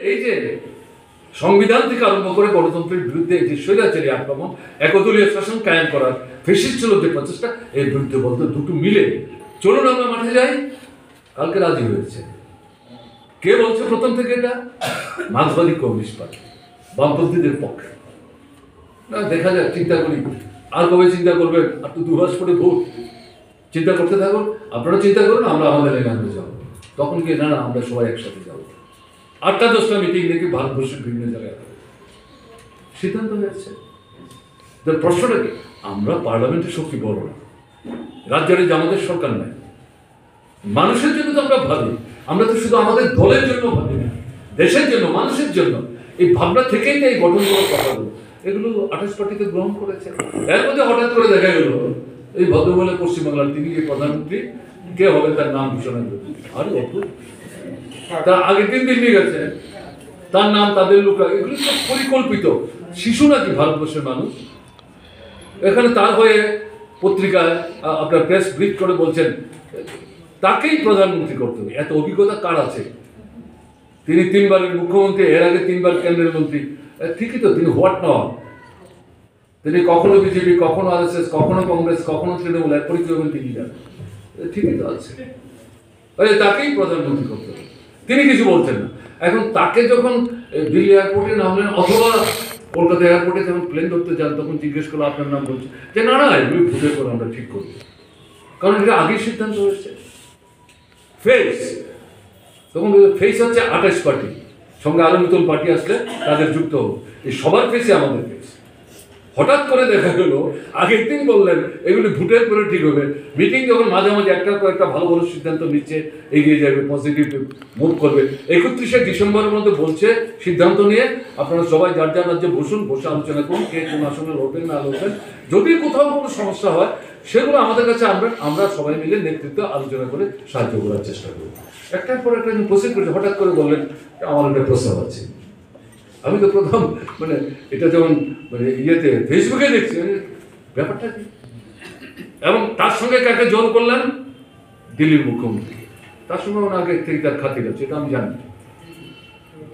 এই যে সংবিধান থেকে আরম্ভ করে গণতন্ত্রের বিরুদ্ধে যে স্বৈরাচারী আক্রমণ, একদলীয় শাসন কায়েম করার ফ্যাসিস্ট যে প্রচেষ্টা, এর বিরুদ্ধে বলতে দুটো মিলে চলুন আমরা মাঠে যাই। কালকে রাজি হয়েছে। কে বলছে প্রথম থেকে? এটা মার্ক্সবাদী কমিউনিস্ট পার্টি, বামপন্থীদের পক্ষে। না, দেখা যাক, চিন্তা করি। আর কবে চিন্তা করবেন? আর তো 2 মাস পরে ভোট। চিন্তা করতে থাকুন, আপনারা চিন্তা করুন, আমরা আমাদের এখানে যাবো। তখন কি না, আমরা সবাই একসাথে যাবো। 8টা-10টা মিটিং দেখি ভারতবর্ষের বিভিন্ন জায়গায় সিদ্ধান্ত হয়েছে। প্রশ্নটা কি? আমরা পার্লামেন্টের শক্তি বড় না, রাজ্যের যে আমাদের সরকার নাই, মানুষের জন্য তো আমরা ভাবি। আমরা তো শুধু আমাদের দলের জন্য ভাবি না, দেশের জন্য, মানুষের জন্য। এই ভাবনা থেকেই তো এই গঠন করার কথাগুলো, এগুলো 28 পার্টিতে গ্রহণ করেছে। এর মধ্যে হঠাৎ করে দেখা গেল এই ভদ্রমহিলা পশ্চিমবাংলার তিনি যে প্রধানমন্ত্রী, কে হবে তার নাম ঘোষণা করে। আরে অদ্ভুত, তার আগে 3 দিন নিয়ে গেছে, তার নাম, তাদের লোক, এগুলো সব পরিকল্পিত। শিশু নাকি ভারতবর্ষের মানুষ? এখানে তার হয়ে পত্রিকায় আপনার প্রেস ব্রিফ করে বলছেন তাকেই প্রধানমন্ত্রী করতে হবে। এত অভিজ্ঞতা কার আছে? তিনি 3বারের মুখ্যমন্ত্রী, এর আগে 3বার কেন্দ্রের মন্ত্রী। ঠিকই তো, তিনি হোয়াট নট। তিনি কখনো বিজেপি, কখনো আরএসএস, কখনো কংগ্রেস, কখনো তৃণমূল, এক পরিচয় হবেন তিনি জানেন। ঠিকই তো আছে, তাকেই প্রধানমন্ত্রী করতে হবে। তিনি কিছু বলছেন না। এখন তাকে যখন দিল্লি এয়ারপোর্টে নামলেন, অথবা কলকাতা এয়ারপোর্টে যখন প্লেন ধরতে যান, তখন জিজ্ঞেস করলো আপনার নাম, বলছে যে না না, এগুলি ভোটের পর আমরা ঠিক করবো, কারণ এটা আগেই সিদ্ধান্ত হয়েছে। ফেস, তখন ফেস হচ্ছে 28 পার্টি, সঙ্গে আরো নতুন পার্টি আসলে তাদের যুক্ত হোক। এই সবার ফেসে আমাদের ফেস। হঠাৎ করে দেখা গেল, আগের দিন বললেন এগুলি ভোটের পরে ঠিক হবে। মিটিং যখন মাঝামাঝি একটার পর একটা ভালো ভালো সিদ্ধান্ত নিচ্ছে, এগিয়ে যাবে, পজিটিভ মুভ করবে। 31শে ডিসেম্বরের মধ্যে বলছে সিদ্ধান্ত নিয়ে আপনারা সবাই যার যার রাজ্যে বসুন, বসে আলোচনা করুন কে কোন আসনে লড়বেন না লড়বেন। যদি কোথাও কোনো সমস্যা হয় সেগুলো আমাদের কাছে আনবেন, আমরা সবাই মিলে নেতৃত্ব আলোচনা করে সাহায্য করার চেষ্টা করব। একটার পর একটা প্রসিড করছে। হঠাৎ করে বললেন আমার একটা প্রস্তাব আছে। আমি তো প্রথম এটা যেমন ইয়েতে ফেসবুকে দেখছি, ব্যাপারটা কি? এবং তার সঙ্গে কাকে জোর করলেন? দিল্লির মুখ্যমন্ত্রী। তার সঙ্গে আগে থেকে তার খাতির আছে, এটা আমি জানি।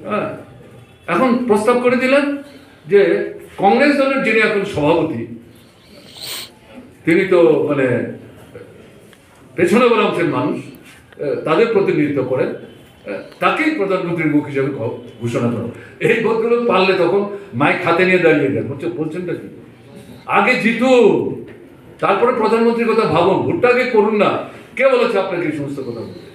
হ্যাঁ, এখন প্রস্তাব করে দিলেন যে কংগ্রেস দলের যিনি এখন সভাপতি, তিনি তো পেছনে বলা অংশের মানুষ, তাদের প্রতিনিধিত্ব করেন, তাকেই প্রধানমন্ত্রীর মুখ হিসাবে ঘোষণা করো। এই ভদ্রলোক পারলে তখন মাইক হাতে নিয়ে দাঁড়িয়ে দেন, বলছেনটা কি? আগে জিতু, তারপরে প্রধানমন্ত্রীর কথা ভাবুন, ভোটটা আগে করুন না। কে বলেছে আপনাকে এই সমস্ত কথা বলতে?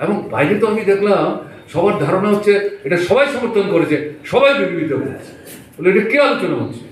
এবং বাইরে তো আমি দেখলাম সবার ধারণা হচ্ছে এটা সবাই সমর্থন করেছে, সবাই বিবৃত করেছে। বলে এটা কে আলোচনা হচ্ছে?